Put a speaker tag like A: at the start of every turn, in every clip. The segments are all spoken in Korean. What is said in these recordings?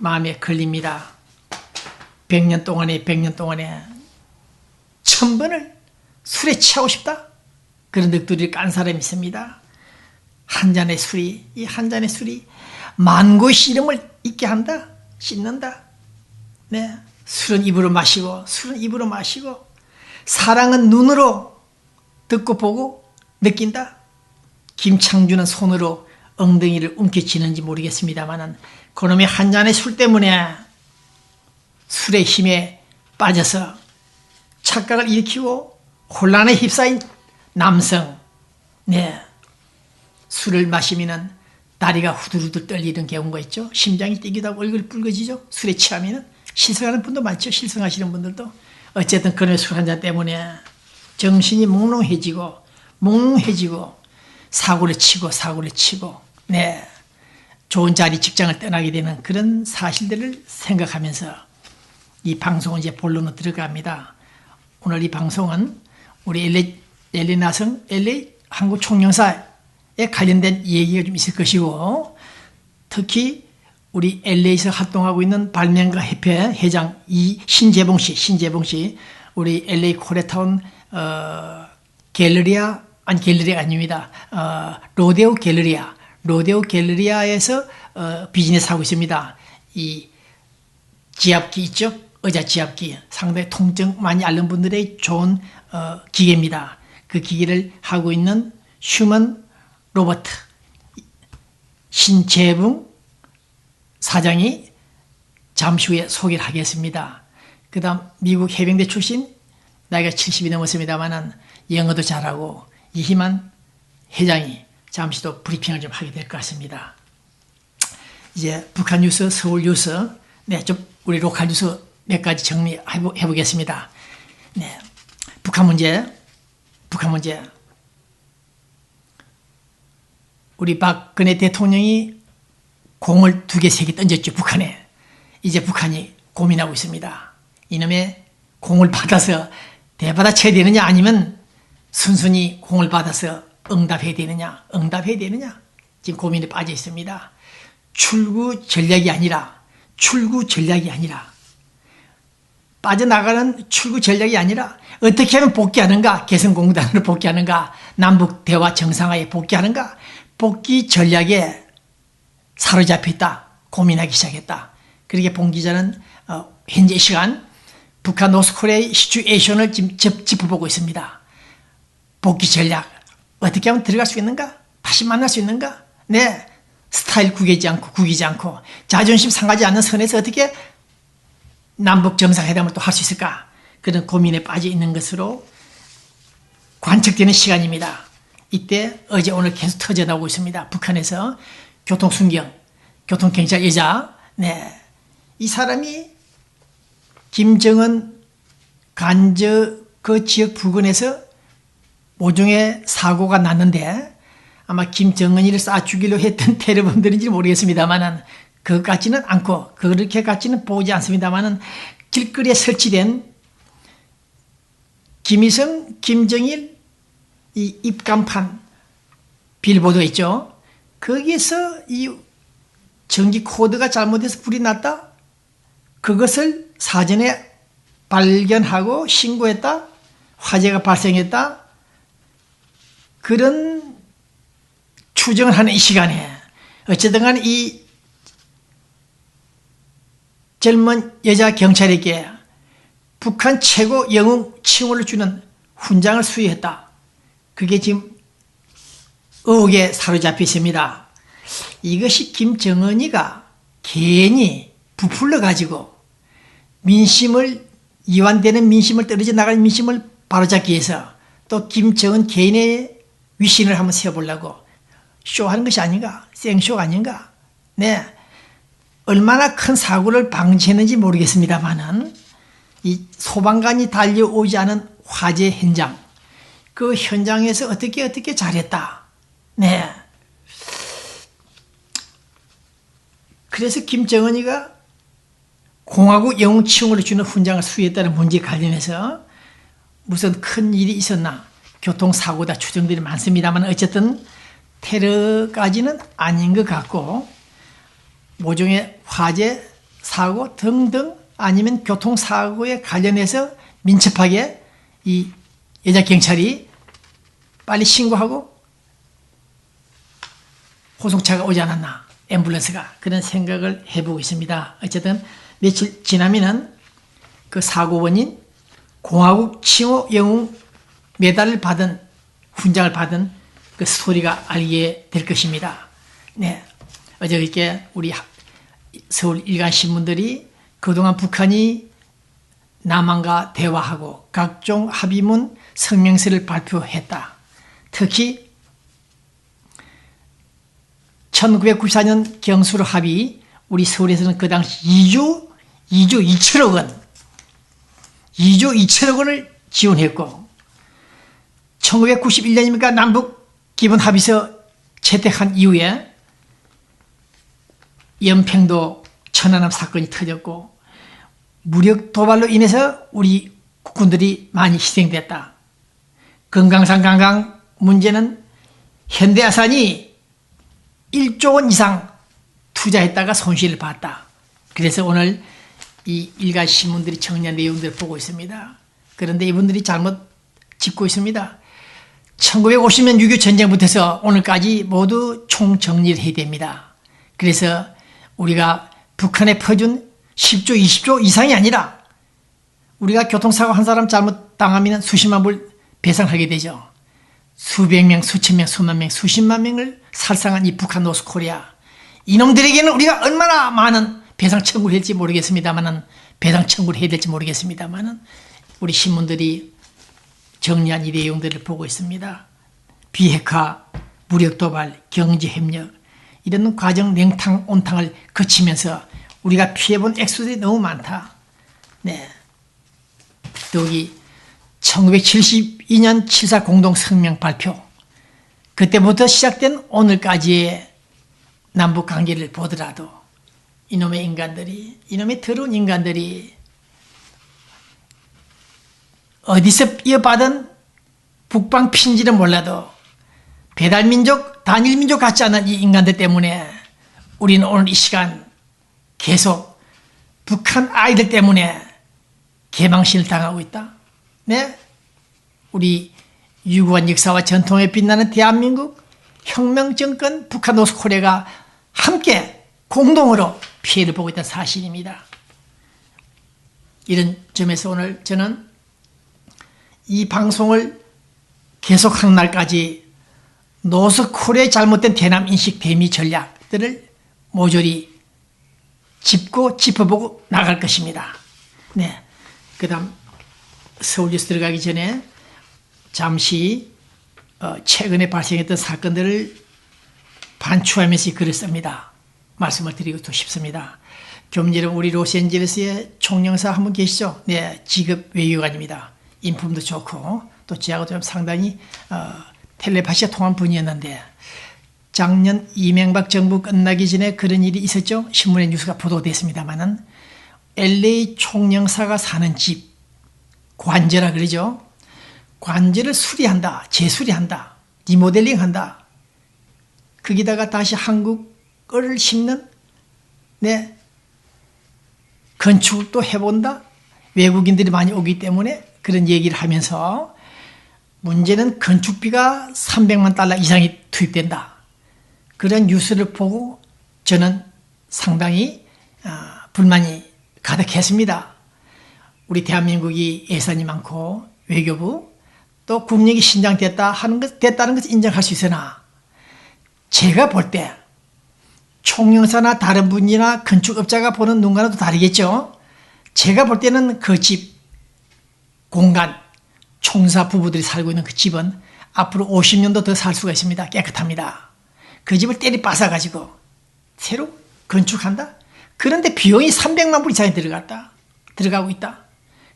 A: 마음에 걸립니다. 100년 동안에 1000번을 술에 취하고 싶다. 그런 넋두리를 깐 사람이 있습니다. 한 잔의 술이, 이 한 잔의 술이 만고의 씨름을 잊게 한다. 씻는다. 네, 술은 입으로 마시고, 사랑은 눈으로 듣고 보고 느낀다. 김창준은 손으로 엉덩이를 움켜쥐는지 모르겠습니다만 그놈의 한 잔의 술 때문에 술의 힘에 빠져서 착각을 일으키고 혼란에 휩싸인 남성. 네, 술을 마시면 다리가 후들후들 떨리는 경우가 있죠. 심장이 뛰기도 하고 얼굴이 붉어지죠. 술에 취하면 실성하는 분도 많죠. 실성하시는 분들도. 어쨌든 그놈의 술 한 잔 때문에 정신이 몽롱해지고 사고를 치고 네, 좋은 자리 직장을 떠나게 되는 그런 사실들을 생각하면서 이 방송은 이제 본론으로 들어갑니다. 오늘 이 방송은 우리 LA 나성 LA 한국 총영사에 관련된 얘기가 좀 있을 것이고, 특히 우리 LA에서 활동하고 있는 발명가 협회 회장 신재봉 씨, 우리 LA 코리아타운 갤러리아가 아닙니다. 로데오 갤러리아에서 비즈니스 하고 있습니다. 이 지압기 있죠? 의자 지압기. 상당히 통증 많이 앓는 분들의 좋은 기계입니다. 그 기계를 하고 있는 휴먼 로버트 신재봉 사장이 잠시 후에 소개를 하겠습니다. 그 다음 미국 해병대 출신, 나이가 70이 넘었습니다만 영어도 잘하고 이희만 회장이 잠시 또 브리핑을 좀 하게 될 것 같습니다. 이제 북한 뉴스, 서울 뉴스, 네, 좀 우리 로컬 뉴스 몇 가지 정리해 보겠습니다. 네, 북한 문제. 우리 박근혜 대통령이 공을 2개, 3개 던졌죠, 북한에. 이제 북한이 고민하고 있습니다. 이놈의 공을 받아서 대받아 쳐야 되느냐, 아니면 순순히 공을 받아서 응답해야 되느냐, 지금 고민에 빠져 있습니다. 출구 전략이 아니라, 빠져나가는 출구 전략이 아니라, 어떻게 하면 복귀하는가, 개성공단으로 복귀하는가, 남북 대화 정상화에 복귀하는가, 복귀 전략에 사로잡혀 있다. 고민하기 시작했다. 그렇게 봉 기자는 현재 시간 북한 노스코리아의 시츄에이션을 지금 짚어보고 있습니다. 복귀 전략 어떻게 하면 들어갈 수 있는가? 다시 만날 수 있는가? 네, 스타일 구기지 않고 자존심 상하지 않는 선에서 어떻게 남북 정상회담을 또 할 수 있을까? 그런 고민에 빠져 있는 것으로 관측되는 시간입니다. 이때 어제 오늘 계속 터져나오고 있습니다. 북한에서 교통순경, 교통경찰 여자, 네, 이 사람이 김정은 그 지역 부근에서 모종의 사고가 났는데 아마 김정은이를 쏴 죽이려 했던 테러범들인지 모르겠습니다만은 그것 같지는 않고 그렇게 같지는 보지 않습니다만은 길거리에 설치된 김일성, 김정일 이 입간판 빌보드 있죠. 거기에서 이 전기 코드가 잘못해서 불이 났다. 그것을 사전에 발견하고 신고했다. 화재가 발생했다. 그런 추정을 하는 이 시간에 어쨌든 간에 이 젊은 여자 경찰에게 북한 최고 영웅 칭호를 주는 훈장을 수여했다. 그게 지금 의혹에 사로잡혀 있습니다. 이것이 김정은이가 괜히 부풀러 가지고 이완되는 민심을 떨어져 나갈 민심을 바로잡기 위해서 또 김정은 개인의 위신을 한번 세워보려고 쇼하는 것이 아닌가? 생쇼가 아닌가? 네, 얼마나 큰 사고를 방지했는지 모르겠습니다만은 이 소방관이 달려오지 않은 화재 현장, 그 현장에서 어떻게 잘했다. 네. 그래서 김정은이가 공화국 영웅 칭호를 주는 훈장을 수여했다는 문제에 관련해서 무슨 큰 일이 있었나, 교통사고다 추정들이 많습니다만 어쨌든 테러까지는 아닌 것 같고 모종의 화재 사고 등등 아니면 교통사고에 관련해서 민첩하게 이 여자 경찰이 빨리 신고하고 호송차가 오지 않았나, 앰뷸런스가. 그런 생각을 해보고 있습니다. 어쨌든 며칠 지나면은 그 사고 원인 공화국 칭호 영웅 메달을 받은, 훈장을 받은 그 스토리가 알게 될 것입니다. 네. 어저께 우리 서울 일간신문들이 그동안 북한이 남한과 대화하고 각종 합의문 성명서를 발표했다. 특히 1994년 경수로 합의, 우리 서울에서는 그 당시 2조 2천억 원, 2조 2천억 원을 지원했고, 1991년이니까 남북 기본 합의서 채택한 이후에 연평도 천안함 사건이 터졌고, 무력 도발로 인해서 우리 국군들이 많이 희생됐다. 금강산 관광 문제는 현대아산이 1조 원 이상 투자했다가 손실을 봤다. 그래서 오늘 이 일간 신문들이 정리한 내용들을 보고 있습니다. 그런데 이분들이 잘못 짚고 있습니다. 1950년 6.25 전쟁부터 해서 오늘까지 모두 총정리를 해야 됩니다. 그래서 우리가 북한에 퍼준 10조, 20조 이상이 아니라 우리가 교통사고 한 사람 잘못 당하면 수십만 불 배상하게 되죠. 수백 명, 수천 명, 수만 명, 수십만 명을 살상한 이 북한 노스코리아, 이놈들에게는 우리가 얼마나 많은 배상 청구를 할지 모르겠습니다만은, 배상 청구를 해야 될지 모르겠습니다만은, 우리 신문들이 정리한 이 내용들을 보고 있습니다. 비핵화, 무력도발, 경제협력, 이런 과정 냉탕, 온탕을 거치면서 우리가 피해본 액수들이 너무 많다. 네. 여기 1972년 7.4 공동성명 발표, 그때부터 시작된 오늘까지의 남북관계를 보더라도 이놈의 인간들이, 이놈의 더러운 인간들이 어디서 이어받은 북방 핀지는 몰라도 배달민족, 단일민족 같지 않은 이 인간들 때문에 우리는 오늘 이 시간 계속 북한 아이들 때문에 개망신을 당하고 있다. 네? 우리 유구한 역사와 전통에 빛나는 대한민국 혁명정권 북한 노스코리아가 함께 공동으로 피해를 보고 있다는 사실입니다. 이런 점에서 오늘 저는 이 방송을 계속하는 날까지 노스코리아의 잘못된 대남 인식 대미 전략들을 모조리 짚고 짚어보고 나갈 것입니다. 네. 그 다음 서울뉴스 들어가기 전에 잠시 최근에 발생했던 사건들을 반추하면서 글을 씁니다. 말씀을 드리고 싶습니다. 교민여러분, 우리 로스앤젤레스의 총영사 한 분 계시죠? 네, 직업 외교관입니다. 인품도 좋고 또 저하고 좀 상당히 텔레파시가 통한 분이었는데, 작년 이명박 정부 끝나기 전에 그런 일이 있었죠. 신문에 뉴스가 보도됐습니다만은 LA 총영사가 사는 집, 관제라 그러죠. 관제를 수리한다, 재수리한다, 리모델링한다. 거기다가 다시 한국어를 심는, 네, 건축도 해본다. 외국인들이 많이 오기 때문에 그런 얘기를 하면서 문제는 건축비가 300만 달러 이상이 투입된다. 그런 뉴스를 보고 저는 상당히 불만이 가득했습니다. 우리 대한민국이 예산이 많고 외교부 또 국력이 신장됐다는 것을 인정할 수 있으나, 제가 볼 때 총영사나 다른 분이나 건축업자가 보는 눈과는 또 다르겠죠. 제가 볼 때는 그 집 공간, 총사 부부들이 살고 있는 그 집은 앞으로 50년도 더 살 수가 있습니다. 깨끗합니다. 그 집을 때리 빻아가지고 새로 건축한다? 그런데 비용이 300만 불 이상이 들어가고 있다.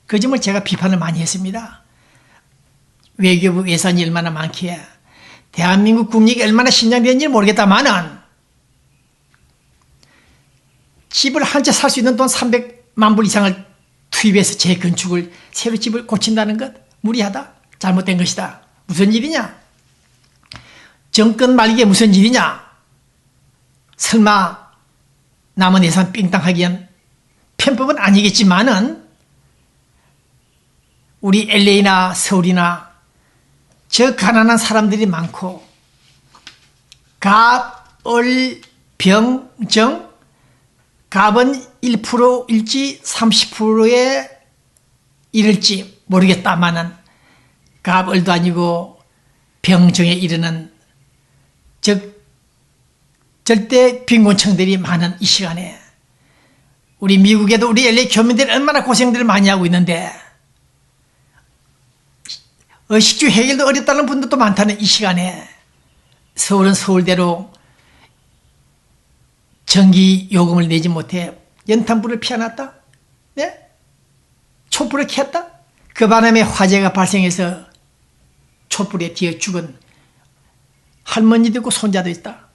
A: 그 점을 제가 비판을 많이 했습니다. 외교부 예산이 얼마나 많기에 대한민국 국력이 얼마나 신장되는지 모르겠다마는 집을 한 채 살 수 있는 돈 300만 불 이상을 투입해서 재건축을, 새로 집을 고친다는 것 무리하다. 잘못된 것이다. 무슨 일이냐? 정권 말기에 무슨 일이냐? 설마 남은 예산 삥땅 하기엔 편법은 아니겠지만은 우리 LA나 서울이나 저 가난한 사람들이 많고 갑, 을, 병, 정, 갑은 1%일지 30%에 이를지 모르겠다마는 갑, 을도 아니고 병, 정에 이르는 즉 절대 빈곤층들이 많은 이 시간에 우리 미국에도 우리 LA 교민들이 얼마나 고생들을 많이 하고 있는데 의식주 해결도 어렵다는 분들도 많다는 이 시간에 서울은 서울대로 전기 요금을 내지 못해 연탄불을 피워놨다? 네? 촛불을 켰다? 그 바람에 화재가 발생해서 촛불에 뒤에 죽은 할머니도 있고 손자도 있다.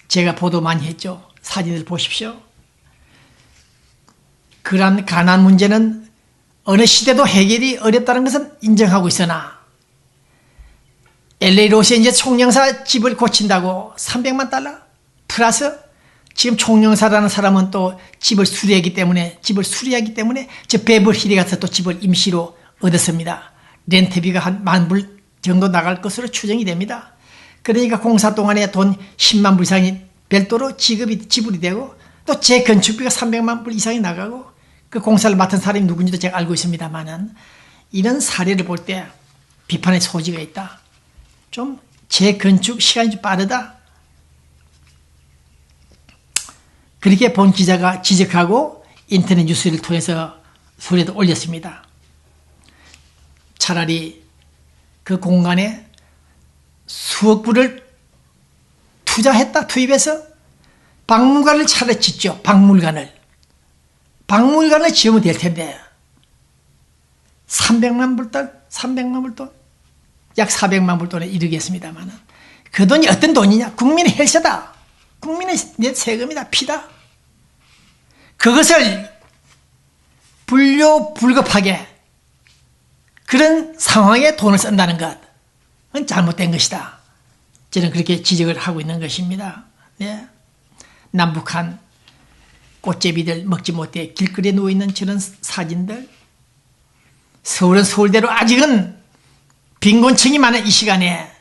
A: 제가 보도 많이 했죠. 사진을 보십시오. 그러한 가난 문제는 어느 시대도 해결이 어렵다는 것은 인정하고 있으나 LA 로스앤젤레스 총영사 집을 고친다고 300만 달러 플러스 지금 총영사라는 사람은 또 집을 수리하기 때문에 저 베벌힐에 가서 또 집을 임시로 얻었습니다. 렌트비가 한 10,000불 정도 나갈 것으로 추정이 됩니다. 그러니까 공사 동안에 돈 10만 불 이상이 별도로 지불이 되고 또 재건축비가 300만 불 이상이 나가고 그 공사를 맡은 사람이 누군지도 제가 알고 있습니다만은 이런 사례를 볼 때 비판의 소지가 있다. 좀 재건축 시간이 좀 빠르다. 그렇게 본 기자가 지적하고 인터넷 뉴스를 통해서 소리도 올렸습니다. 차라리 그 공간에 수억 불을 투입해서 박물관을 차라리 짓죠. 박물관을 지으면 될 텐데 300만 불 돈, 약 400만 불 돈에 이르겠습니다만 그 돈이 어떤 돈이냐? 국민의 혈세다. 국민의 세금이다. 피다. 그것을 불효불급하게 그런 상황에 돈을 쓴다는 것은 잘못된 것이다. 저는 그렇게 지적을 하고 있는 것입니다. 네. 남북한 꽃제비들 먹지 못해 길거리에 누워있는 저런 사진들, 서울은 서울대로 아직은 빈곤층이 많은 이 시간에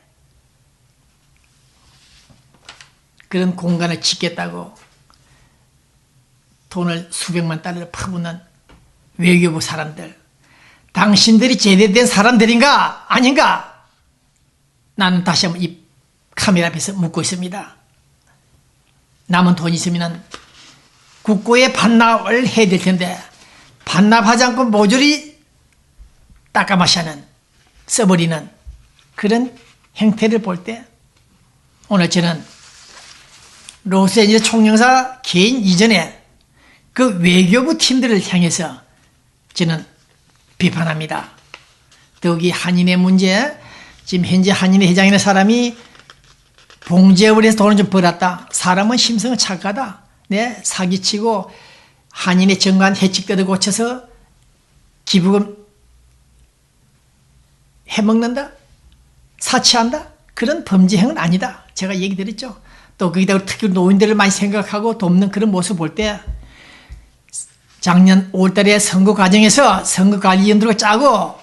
A: 그런 공간을 짓겠다고 돈을 수백만 달러를 퍼붓는 외교부 사람들, 당신들이 제대된 사람들인가 아닌가? 나는 다시 한번 이 카메라 앞에서 묻고 있습니다. 남은 돈이 있으면 국고에 반납을 해야 될 텐데 반납하지 않고 모조리 따까마샤는 써버리는 그런 행태를 볼 때 오늘 저는 로스앤젤레스 총영사 개인 이전에 그 외교부 팀들을 향해서 저는 비판합니다. 더욱이 한인의 문제, 지금 현재 한인의 회장이라는 사람이 봉제업을 해서 돈을 좀 벌었다. 사람은 심성은 착하다. 네, 사기치고 한인의 정관 해직들을 고쳐서 기부금 해먹는다? 사치한다? 그런 범죄행은 아니다. 제가 얘기 드렸죠. 또 거기다 특히 노인들을 많이 생각하고 돕는 그런 모습 볼 때 작년 5월달에 선거 과정에서 선거관리위원들을 짜고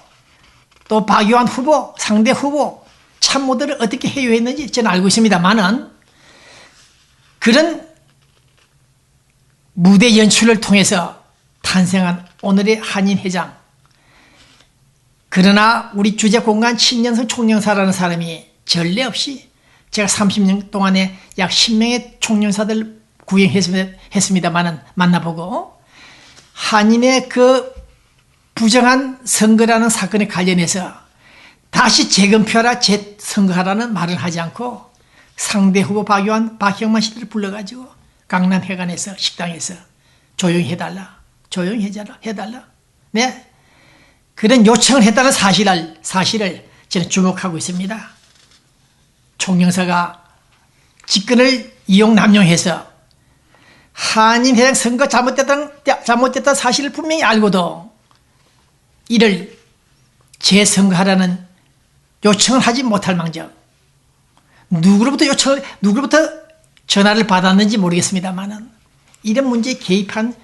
A: 또 박용환 후보, 상대 후보 참모들을 어떻게 해요했는지 저는 알고 있습니다만은 그런 무대 연출을 통해서 탄생한 오늘의 한인회장, 그러나 우리 주제공간 신년성 총영사라는 사람이 전례 없이 제가 30년 동안에 약 10명의 총영사들 구행했습니다만은 만나보고 한인의 그 부정한 선거라는 사건에 관련해서 다시 재검표하라, 재선거하라는 말을 하지 않고 상대 후보 박용환, 박형만 씨를 불러가지고 강남 해관에서 식당에서 조용히 해달라, 조용히 해달라. 네, 그런 요청을 했다는 사실을 저는 주목하고 있습니다. 총영사가 직권을 이용남용해서 한인회장 선거 잘못됐다는 사실을 분명히 알고도 이를 재선거하라는 요청을 하지 못할 망정, 누구로부터 전화를 받았는지 모르겠습니다만은 이런 문제에 개입한